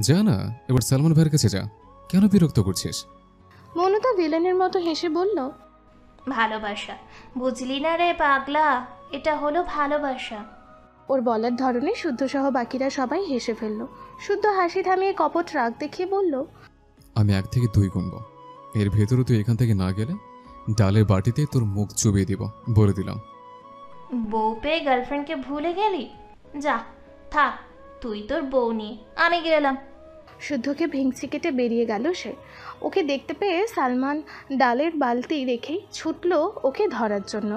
যা না, এবার সালমান ভাইয়ের কাছে যা, কেন বিরক্ত করছিস? মনতা ভিলেনের মতো হেসে বলল, ভালোবাসা, বুঝলি না রে পাগলা, এটা হলো ভালোবাসা। ওর বলার ধরনে শুদ্ধ সহ বাকিরা সবাই হেসে ফেলল। শুদ্ধ হাসি থামিয়ে কপট রাগ দেখিয়ে বলল, আমি 1 থেকে 2 গুনবো, এর ভেতরে তুই এখান থেকে না গেলে ডালের বাটিতে তোর মুখ চুবিয়ে দিব, বলে দিলাম। বউ পেয়ে গার্লফ্রেন্ডকে ভুলে গেলি? যা থাক, তুই তোর বউ নিয়ে, আমি গেলাম। শুদ্ধকে ভেংচি কেটে বেরিয়ে গেল সে। ওকে দেখতে পেয়ে সালমান ডালের বালতি রেখেই ছুটল ওকে ধরার জন্য।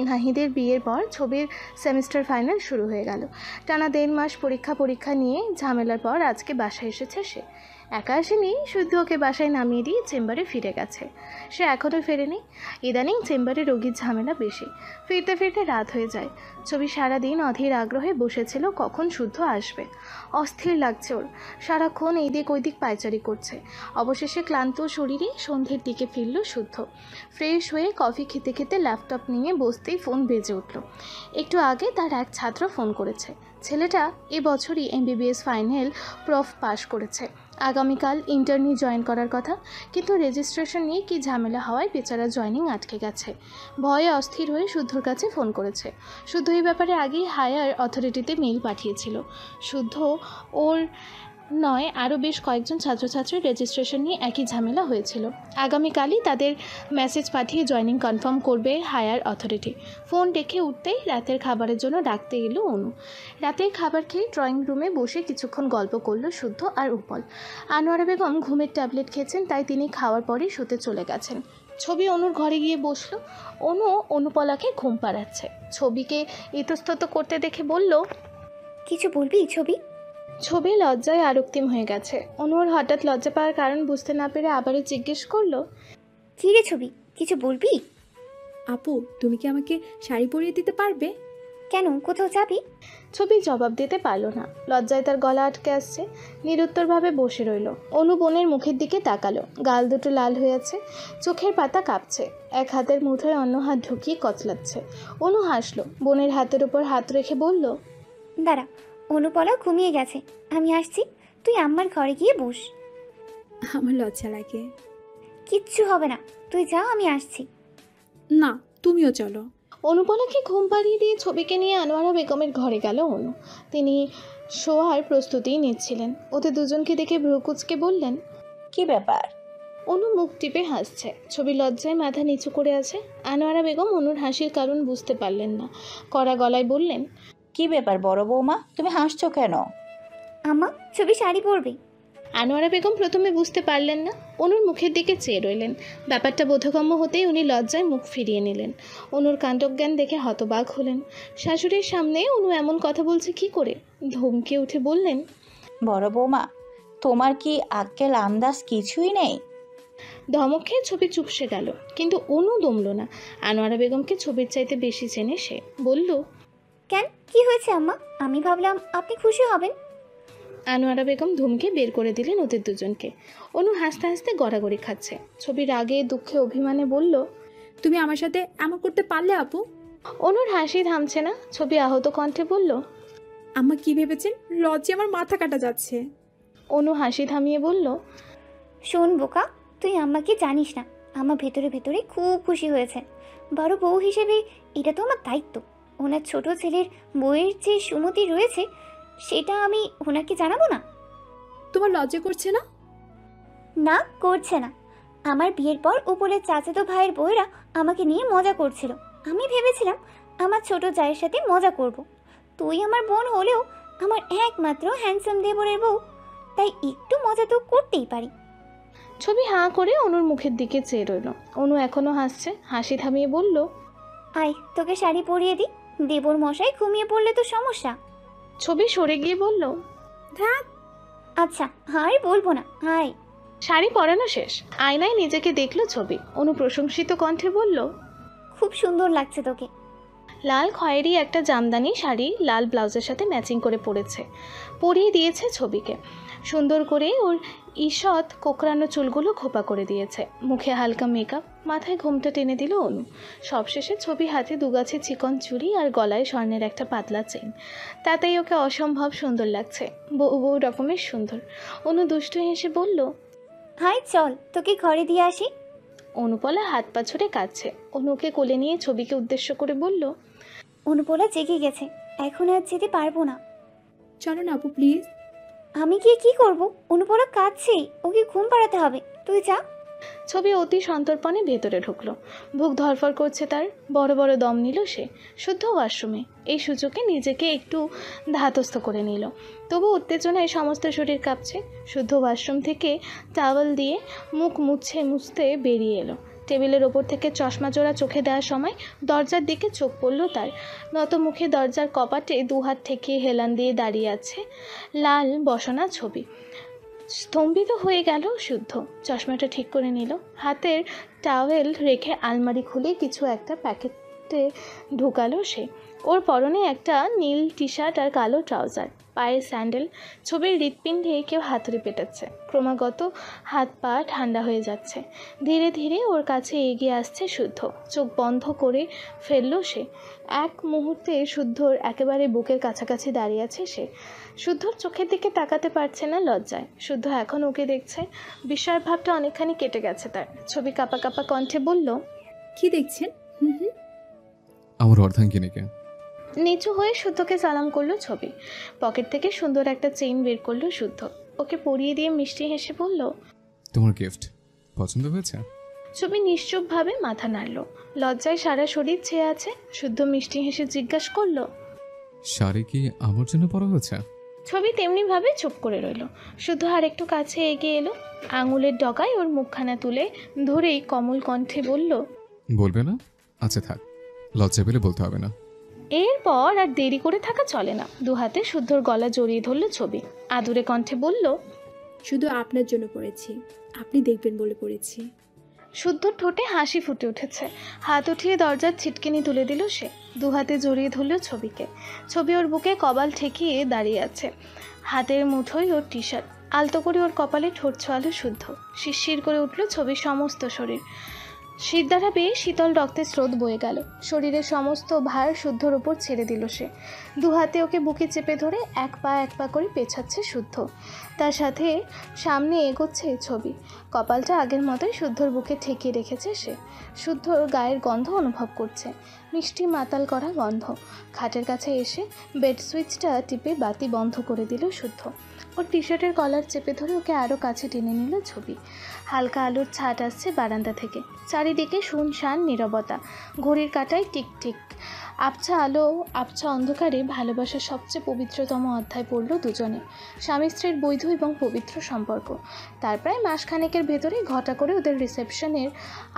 নাহিদের বিয়ের পর ছবির সেমিস্টার ফাইনাল শুরু হয়ে গেল। টানা 1.5 মাস পরীক্ষা নিয়ে ঝামেলার পর আজকে বাসায় এসেছে সে। একা আসেনি, শুদ্ধ ওকে বাসায় নামিয়ে দিয়ে চেম্বারে ফিরে গেছে। সে এখনও ফেরেনি। ইদানিং চেম্বারে রোগীর ঝামেলা বেশি। ফিরতে ফিরতে রাত হয়ে যায়। ছবি সারাদিন অধীর আগ্রহে বসেছিল কখন শুদ্ধ আসবে। অস্থির লাগছে ওর, সারাক্ষণ এই দিক ওই দিক পায়চারি করছে। অবশেষে ক্লান্ত শরীরে সন্ধ্যের দিকে ফিরল শুদ্ধ। ফ্রেশ হয়ে কফি খেতে খেতে ল্যাপটপ নিয়ে বসতেই ফোন বেজে উঠল। একটু আগে তার এক ছাত্র ফোন করেছে। ছেলেটা এবছরই MBBS ফাইনাল প্রফ পাশ করেছে। আগামীকাল ইন্টার্নি জয়েন করার কথা, কিন্তু রেজিস্ট্রেশন নিয়ে কি ঝামেলা হওয়ায় বেচারা জয়েনিং আটকে গেছে। ভয়ে অস্থির হয়ে শুদ্ধর কাছে ফোন করেছে। শুদ্ধ এই ব্যাপারে আগেই হায়ার অথরিটিতে মেইল পাঠিয়েছিল। শুদ্ধ ওর নয়, আরও বেশ কয়েকজন ছাত্রছাত্রীর রেজিস্ট্রেশন নিয়ে একই ঝামেলা হয়েছিল। আগামীকালই তাদের মেসেজ পাঠিয়ে জয়েনিং কনফার্ম করবে হায়ার অথরিটি। ফোন রেখে উঠতেই রাতের খাবারের জন্য ডাকতে এলো অনু। রাতের খাবার খেয়ে ড্রয়িং রুমে বসে কিছুক্ষণ গল্প করলো শুদ্ধ আর উপল। আনোয়ারা বেগম ঘুমের ট্যাবলেট খেয়েছেন, তাই তিনি খাওয়ার পরেই শুতে চলে গেছেন। ছবি অনুর ঘরে গিয়ে বসলো। অনুপলাকে ঘুম পাড়াচ্ছে। ছবিকে ইতস্তত করতে দেখে বলল, কিছু বলবি ছবি? ছবি লজ্জায় আরক্তিম হয়ে গেছে। অনুর হঠাৎ লজ্জা পাওয়ার কারণ বুঝতে না পেরে আবারও জিজ্ঞেস করলো, কী রে ছবি, কিছু বলবি? আপু, তুমি কি আমাকে শাড়ি পরিয়ে দিতে পারবে? কেন, কোথাও যাবি? ছবি জবাব দিতে পারল না। লজ্জায় তার গলা আটকে আসছে। নিরুত্তরভাবে বসে রইল। অনু বোনের মুখের দিকে তাকালো। গাল দুটো লাল হয়ে আছে, চোখের পাতা কাঁপছে। এক হাতের মুঠোয় অন্য হাত ঢুকিয়ে কচলাচ্ছে। অনু হাসলো। বোনের হাতের উপর হাত রেখে বলল, দাঁড়া, অনুপলা ঘুমিয়ে গেছে, আমি আসছি, তুই আম্মার ঘরে গিয়ে বস। আমার লজ্জা লাগে। কিচ্ছু হবে না, তুই যা, আমি আসছি। না, তুমিও চলো। অনুপলাকে ঘুম পাড়িয়ে দিয়ে ছবিকে নিয়ে আনোয়ারা বেগমের ঘরে গেল অনু। তিনি শোয়ার প্রস্তুতি নিচ্ছিলেন। ওদের দুজনকে দেখে ভ্রুকুচকে বললেন, কি ব্যাপার? অনু মুখ টিপে হাসছে। ছবি লজ্জায় মাথা নিচু করে আছে। আনোয়ারা বেগম অনুর হাসির কারণ বুঝতে পারলেন না। কড়া গলায় বললেন, কি ব্যাপার বড় বৌমা, তুমি হাসছো কেন? আম্মা, ছবি শাড়ি পরবে। আনোয়ারা বেগম প্রথমে বুঝতে পারলেন না। অনুর মুখের দিকে চেয়ে রইলেন। ব্যাপারটা বোধগম্য হতেই উনি লজ্জায় মুখ ফিরিয়ে নিলেন। অনুর কাণ্ডজ্ঞান দেখে হতবাক হলেন। শাশুড়ির সামনে অনু এমন কথা বলছে কি করে? ধমকে উঠে বললেন, বড় বৌমা, তোমার কি আক্কেল আন্দাজ কিছুই নেই? ধমক খেয়ে ছবি চুপসে গেল, কিন্তু অনু দমল না। আনোয়ারা বেগমকে ছবির চাইতে বেশি চেনে সে। বলল, কেন, কি হয়েছে আম্মা? আমি ভাবলাম আপনি খুশি হবেন। আনোয়ারা বেগম ধুমকে বের করে দিলেন ওদের দুজনকে। অনু হাসতে হাসতে গড়াগড়ি খাচ্ছে। ছবির রাগে দুঃখে অভিমানে বলল, তুমি আমার সাথে এমন করতে পারলে আপু? অনুর হাসি থামছে না। ছবি আহত কণ্ঠে বলল, আম্মা কি ভেবেছেন? লজ্জে আমার মাথা কাটা যাচ্ছে। অনু হাসি থামিয়ে বলল, শোন বোকা, তুই আম্মাকে জানিস না, আমার ভেতরে ভেতরে খুব খুশি হয়েছে। বড় বউ হিসেবে এটা তো আমার দায়িত্ব। ওনার ছোট ছেলের বউয়ের যে সুমতি রয়েছে সেটা আমি ওনাকে জানাবো না? তোমার লজ্জা করছে না? না, করছে না। আমার বিয়ের পর উপরের চাচাতো ভাইয়ের বউয়েরা আমাকে নিয়ে মজা করছিল। আমি ভেবেছিলাম আমার ছোট জায়ের সাথে মজা করব। তুই আমার বোন হলেও আমার একমাত্র হ্যান্ডসাম দেবরের বউ, তাই একটু মজা তো করতেই পারি। ছবি হাঁ করে অনুর মুখের দিকে চেয়ে রইল। অনু এখনো হাসছে। হাসি থামিয়ে বলল, আয়, তোকে শাড়ি পরিয়ে দিই। দেবর মশাই ঘুমিয়ে পড়লে তো সমস্যা। ছবি সরে গিয়ে বলল, আচ্ছা, আর বলবো না, আয়। শাড়ি পরানো শেষ। আয়নায় নিজেকে দেখলো ছবি। অনু প্রশংসিত কণ্ঠে বলল, খুব সুন্দর লাগছে তোকে। লাল খয়েরি একটা জামদানি শাড়ি লাল ব্লাউজের সাথে ম্যাচিং করে পরেছে। পরিয়ে দিয়েছে ছবিকে। সুন্দর করে ওর ঈষৎ কোকড়ানো চুলগুলো খোপা করে দিয়েছে। মুখে হালকা মেকআপ, মাথায় ঘোমটা টেনে দিল অনু। সবশেষে ছবি হাতে দুগাছি চিকন চুড়ি আর গলায় স্বর্ণের একটা পাতলা চেন। তাতেই ওকে অসম্ভব সুন্দর লাগছে। বউ রকমের সুন্দর। অনু দুষ্টু হেসে বলল, হাই চল তোকে ঘরে দিয়ে আসি। অনুপলা হাত পা ছুড়ে কাঁদছে। অনুকে কোলে নিয়ে ছবিকে উদ্দেশ্য করে বলল, অনুপলা জেগে গেছে, এখন আর যেতে পারবো না। চলো না আপু প্লিজ। আমি গিয়ে কি করব? অনুপলা কাঁদছেই, ওকে ঘুম পাড়াতে হবে, তুই যা। ছবি অতি সন্তর্পণে ভেতরে ঢুকলো। বুক ধরফর করছে তার, বড় বড় দম নিল সে। শুদ্ধ ওয়াশরুমে, এই সুযোগে নিজেকে একটু ধাতস্থ করে নিল। তবু উত্তেজনায় সমস্ত শরীর কাঁপছে। শুদ্ধ ওয়াশরুম থেকে টাওয়েল দিয়ে মুখ মুছতে বেরিয়ে এলো। টেবিলের ওপর থেকে চশমা জোড়া চোখে দেওয়ার সময় দরজার দিকে চোখ পড়ল তার। নত মুখে দরজার কপাটে দুহাত ঠেকিয়ে হেলান দিয়ে দাঁড়িয়ে আছে লাল বসনা ছবি। স্তম্ভিত হয়ে গেল শুদ্ধ। চশমাটা ঠিক করে নিল। হাতের টাওয়েল রেখে আলমারি খুলে কিছু একটা প্যাকেটে ঢুকালো সে। ওর পরনে একটা নীল টি শার্ট আর কালো ট্রাউজার, পায়ের স্যান্ডেল। ছবির হৃৎপিণ্ডে কেউ হাতুড়ি পেটাচ্ছে। ক্রমাগত হাত পা ঠান্ডা হয়ে যাচ্ছে। ধীরে ধীরে ওর কাছে এগিয়ে আসছে শুদ্ধ। চোখ বন্ধ করে ফেললো সে। এক মুহূর্তে শুদ্ধর একেবারে বুকের কাছাকাছি দাঁড়িয়ে আছে সে। শুদ্ধর চোখের দিকে তাকাতে পারছে না লজ্জায়। শুদ্ধ এখন ওকে দেখছে। বিস্ময়ের ভাবটা অনেকখানি কেটে গেছে তার। ছবি কাঁপা কাঁপা কণ্ঠে বলল, কি দেখছেন? হুম। আমার অর্ধাঙ্গিনীকে। নিচু হয়ে শুদ্ধকে সালাম করলো ছবি। পকেট থেকে সুন্দর একটা চেইন বের করলো শুদ্ধ। ওকে পরিয়ে দিয়ে মিষ্টি হেসে বলল, তোমার গিফট পছন্দ হয়েছে? ছবি নিশ্চুপভাবে মাথা নাড়ল। লজ্জায় সারা শরীর ছেয়ে আছে। শুদ্ধ মিষ্টি হেসে জিজ্ঞাসা করলো, শাড়ি কি আমার জন্য পরা হয়েছে? ছবি তেমনিভাবে চুপ করে রইল। শুদ্ধ আর একটু কাছে এগিয়ে এলো। আঙুলের ডগায় ওর মুখখানা তুলে ধরেই কমল কণ্ঠে বলল, বলবে না? আচ্ছা থাক, লজ্জা পেলে বলতে হবে না। এরপর আর দেরি করে থাকা চলে না। দু হাতে শুদ্ধর গলা জড়িয়ে ধরল ছবি। আদুরে কণ্ঠে বলল, শুধু আপনার জন্য পড়েছি, আপনি দেখবেন বলে পড়েছি। শুদ্ধর ঠোঁটে হাসি ফুটে উঠেছে। হাত উঠিয়ে দরজার ছিটকিনি তুলে দিল সে। দু হাতে জড়িয়ে ধরল ছবিকে। ছবি ওর বুকে কপাল ঠেকিয়ে দাঁড়িয়ে আছে। হাতের মুঠোয় ওর টি শার্ট। আলতো করে ওর কপালে ঠোঁট ছোঁয়ালো শুদ্ধ। শিরশির করে উঠল ছবির সমস্ত শরীর। শীত দ্বারা বেয়ে শীতল রক্তের স্রোত বয়ে গেল। শরীরের সমস্ত ভার শুদ্ধর ওপর ছেড়ে দিল সে। দু হাতে ওকে বুকে চেপে ধরে এক পা করে পেছাচ্ছে শুদ্ধ। তার সাথে সামনে এগোচ্ছে ছবি। কপালটা আগের মতোই শুদ্ধর বুকে ঠেকিয়ে রেখেছে সে। শুদ্ধর গায়ের গন্ধ অনুভব করছে, মিষ্টি মাতাল করা গন্ধ। খাটের কাছে এসে বেড সুইচটা টিপে বাতি বন্ধ করে দিল শুদ্ধ। ওর টি শার্টের কলার চেপে ধরে ওকে আরও কাছে টেনে নিল ছবি। হালকা আলোর ছাট আসছে বারান্দা থেকে। চারিদিকে শুনশান নীরবতা। ঘড়ির কাঁটায় টিকটিক। আবছা আলো, আবছা অন্ধকারে ভালোবাসার সবচেয়ে পবিত্রতম অধ্যায় পড়ল দুজনে। স্বামী স্ত্রীর বৈধ এবং পবিত্র সম্পর্ক। তার প্রায় মাসখানেকের ভেতরে ঘটা করে ওদের রিসেপশনের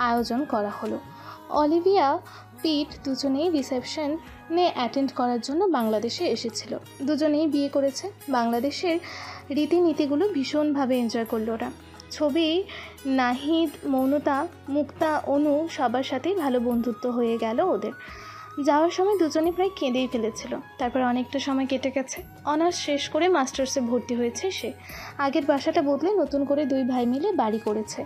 আয়োজন করা হলো। অলিভিয়া, পিট দুজনেই রিসেপশনে অ্যাটেন্ড করার জন্য বাংলাদেশে এসেছিল। দুজনেই বিয়ে করেছে। বাংলাদেশের রীতিনীতিগুলো ভীষণভাবে এনজয় করলো ওরা। ছবি, নাহিদ, মৌনতা, মুক্তা, অনু সবার সাথেই ভালো বন্ধুত্ব হয়ে গেল ওদের। যাওয়ার সময় দুজনে প্রায় কেঁদেই ফেলেছিল। তারপর অনেকটা সময় কেটে গেছে। অনার্স শেষ করে মাস্টার্সে ভর্তি হয়েছে সে। আগের বাসাটা বদলে নতুন করে দুই ভাই মিলে বাড়ি করেছে।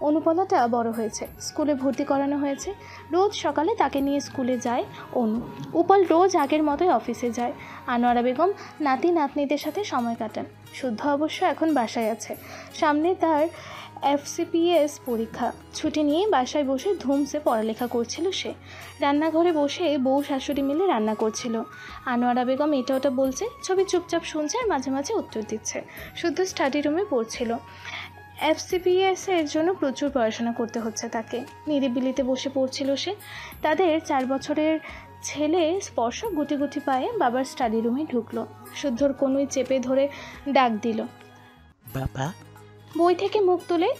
অনুপলাটা বড় হয়েছে, স্কুলে ভর্তি করানো হয়েছে। রোজ সকালে তাকে নিয়ে স্কুলে যায় অনু। উপল রোজ আগের মতোই অফিসে যায়। আনোয়ারা বেগম নাতি নাতনিদের সাথে সময় কাটান। শুদ্ধ অবশ্য এখন বাসায় আছে। সামনে তার FCPS পরীক্ষা। ছুটি নিয়ে বাসায় বসে ধুমসে পড়ালেখা করছিল সে। রান্নাঘরে বসে বউ শাশুড়ি মিলে রান্না করছিল। আনোয়ারা বেগম এটা ওটা বলছে, ছবি চুপচাপ শুনছে আর মাঝে মাঝে উত্তর দিচ্ছে। শুদ্ধ স্টাডি রুমে পড়ছিল। FCPS এর জন্য প্রচুর পড়াশোনা করতে হচ্ছে তাকে। নিরিবিলিতে বসে পড়ছিল সে। তাদের 4 বছরের ছেলে স্পর্শ গুটি গুটি পায়ে বাবার স্টাডি রুমে ঢুকলো। শুদ্ধর কোনোই চেপে ধরে ডাক দিল, বাবা। বই থেকে মুখ তুলে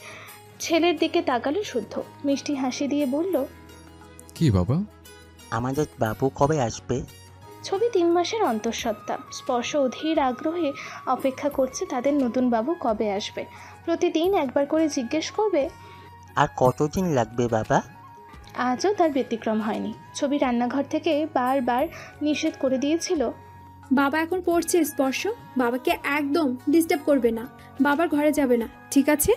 ছেলের দিকে তাকালো শুদ্ধ। মিষ্টি হাসি দিয়ে বলল, কি বাবা? আমাদের বাবু কবে আসবে? ছবি 3 মাসের অন্তঃসত্ত্বা। স্পর্শ অধীর আগ্রহে অপেক্ষা করছে তাদের নতুন বাবু কবে আসবে। প্রতিদিন একবার করে জিজ্ঞেস করবে, আর কতদিন লাগবে বাবা? আজও তার ব্যতিক্রম হয়নি। ছবি রান্নাঘর থেকে বারবার নিষেধ করে দিয়েছিল, বাবা এখন পড়ছে স্পর্শ, বাবাকে একদম ডিস্টার্ব করবে না, বাবার ঘরে যাবে না, ঠিক আছে?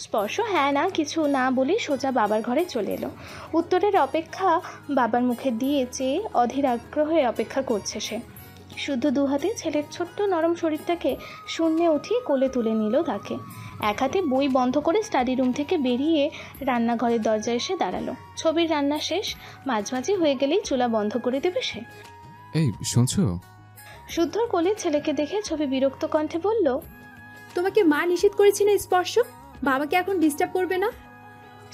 স্পর্শ হ্যাঁ না কিছু না বলে সোজা বাবার ঘরে চলে এলো। উত্তরের অপেক্ষা বাবার মুখে দিয়ে চেয়ে অধীর আগ্রহে অপেক্ষা করছে সে। শুদ্ধ দু হাতে ছেলের ছোট্ট নরম শরীরটাকে শূন্যে উঠিয়ে কোলে তুলে নিল তাকে। এক হাতে বই বন্ধ করে স্টাডি রুম থেকে বেরিয়ে রান্নাঘরের দরজায় এসে দাঁড়ালো। ছবির রান্না শেষ, মাঝামাঝি হয়ে গেলেই চুলা বন্ধ করে দেবে সে। এই শুনছো? শুদ্ধর কোলে ছেলেকে দেখে ছবি বিরক্ত কণ্ঠে বলল, তোমাকে মা নিষেধ করেছি না স্পর্শ? বাবাকে এখন ডিস্টার্ব করবে না।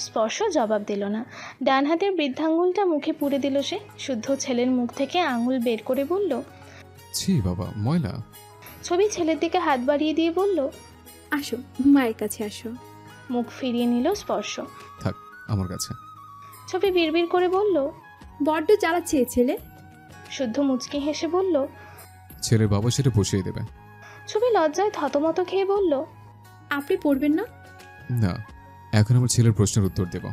স্পর্শ জবাব দিল না। ডান হাতের বৃদ্ধাঙ্গুলটা মুখে পুরে দিল সে। শুদ্ধ ছেলের মুখ থেকে আঙুল বের করে বলল, ছি বাবা, ময়লা। ছবি ছেলের দিকে হাত বাড়িয়ে দিয়ে বলল, আসো, মায়ের কাছে আসো। মুখ ফিরিয়ে নিল স্পর্শ। থাক আমার কাছে। ছবি বিড়বিড় করে বলল, বড্ড জ্বালাচ্ছে এই ছেলে। শুদ্ধ মুচকি হেসে বলল, ছেলের বাবা সেটা বসিয়ে দেবে। ছবি লজ্জায় থতমত খেয়ে বলল, আপনি পড়বেন না? না, এখন আমার ছেলের প্রশ্নের উত্তর দেব।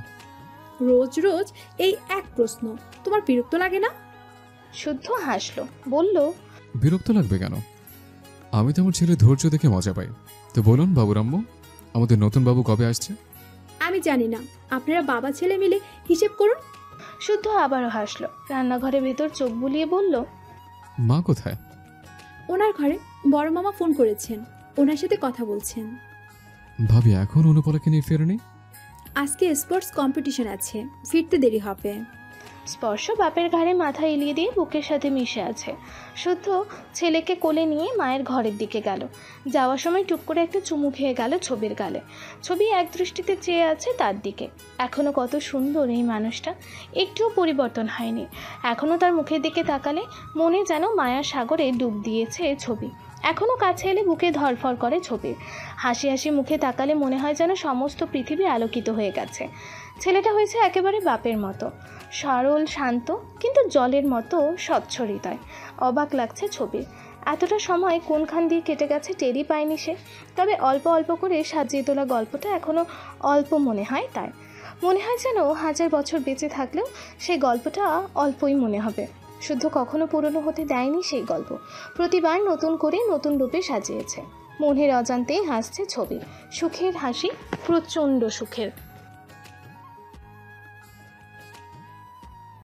রোজ রোজ এই এক প্রশ্ন, তোমার বিরক্ত লাগে না? শুদ্ধ হাসলো, বলল, বিরক্ত লাগবে কেন? আমি তো আমার ছেলের ধৈর্য দেখে মজা পাই। তো বলুন বাবুরাম্মু, আমাদের নতুন বাবু কবে আসছে? আমি জানি না, আপনারা বাবা ছেলে মিলে হিসেব করুন। শুদ্ধ আবারও হাসলো। রান্নাঘরের ভেতর চোখ বুলিয়ে বলল, মা কোথায়? ওনার ঘরে বড় মামা ফোন করেছেন, ওনার সাথে কথা বলছেন। ভাবি এখন অনুপলাকে নিয়ে ফেরেনি? আজকে স্পোর্টস কম্পিটিশন আছে, ফিরতে দেরি হবে। স্পর্শ বাপের ঘাড়ে মাথা এলিয়ে দিয়ে বুকের সাথে মিশে আছে। শুদ্ধ ছেলেকে কোলে নিয়ে মায়ের ঘরের দিকে গেল। যাওয়ার সময় টুক করে একটা চুমু খেয়ে গেল ছবির গালে। ছবি এক দৃষ্টিতে চেয়ে আছে তার দিকে। এখনও কত সুন্দর এই মানুষটা, একটুও পরিবর্তন হয়নি। এখনও তার মুখের দিকে তাকালে মনে যেন মায়ার সাগরে ডুব দিয়েছে ছবি। এখনও কাছে এলে বুকে ধরফর করে ছবির। হাসি হাসি মুখে তাকালে মনে হয় যেন সমস্ত পৃথিবী আলোকিত হয়ে গেছে। ছেলেটা হয়েছে একেবারে বাপের মতো, সরল শান্ত, কিন্তু জলের মতো স্বচ্ছ হৃদয়। অবাক লাগছে ছবির। এতটা সময় কোনখান দিয়ে কেটে গেছে টেরই পায়নি সে। তবে অল্প অল্প করে সাজিয়ে তোলা গল্পটা এখনও অল্প মনে হয় তার। মনে হয় যেন 1000 বছর বেঁচে থাকলেও সেই গল্পটা অল্পই মনে হবে। শুদ্ধ কখনো পুরনো হতে দেয়নি সেই গল্প। প্রতিবার নতুন করে নতুন রূপে সাজিয়েছে। মনের অজান্তেই হাসছে ছবি। সুখের হাসি, প্রচণ্ড সুখের।